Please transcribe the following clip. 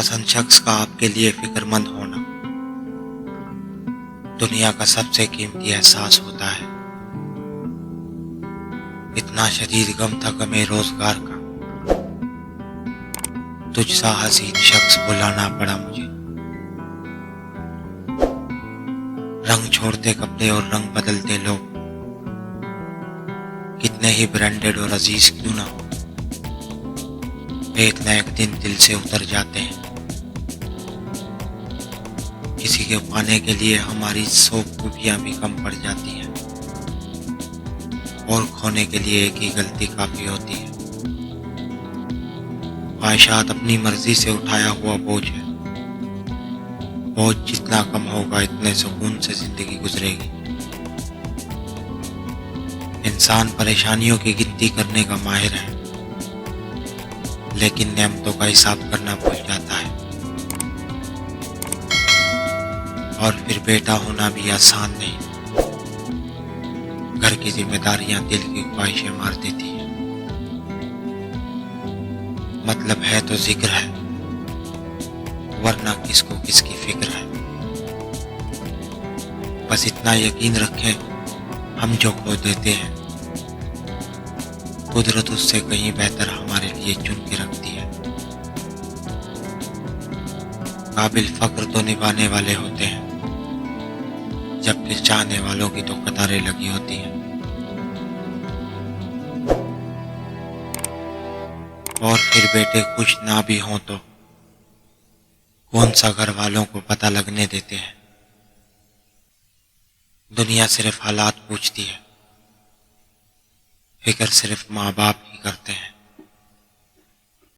पसंद शख्स का आपके लिए फिक्रमंद होना दुनिया का सबसे कीमती एहसास होता है। इतना शदीद गम था गमे रोजगार का, तुझसा हसीन शख्स बुलाना पड़ा मुझे। रंग छोड़ते कपड़े और रंग बदलते लोग, कितने ही ब्रांडेड और अजीज क्यों ना हो, एक न एक दिन दिल से उतर जाते हैं। किसी के पाने के लिए हमारी 100 खूबियां भी कम पड़ जाती हैं, और खोने के लिए एक ही गलती काफी होती है। ख्वाहिशात अपनी मर्जी से उठाया हुआ बोझ है, बोझ जितना कम होगा इतने सुकून से जिंदगी गुजरेगी। इंसान परेशानियों की गिनती करने का माहिर है, लेकिन नेमतों का हिसाब करना भूल जाता है। और फिर बेटा होना भी आसान नहीं, घर की जिम्मेदारियां दिल की ख्वाहिशें मार देती हैं। मतलब है तो जिक्र है, वरना किसको किसकी फिक्र है। बस इतना यकीन रखें, हम जो खो देते हैं कुदरत उससे कहीं बेहतर हमारे लिए चुन के रखती है। काबिल फक्र तो निभाने वाले होते हैं, जबकि चाहने वालों की तो कतारें लगी होती हैं। और फिर बेटे खुश ना भी हों तो कौन सा घर वालों को पता लगने देते हैं। दुनिया सिर्फ हालात पूछती है, फिक्र सिर्फ माँ बाप ही करते हैं।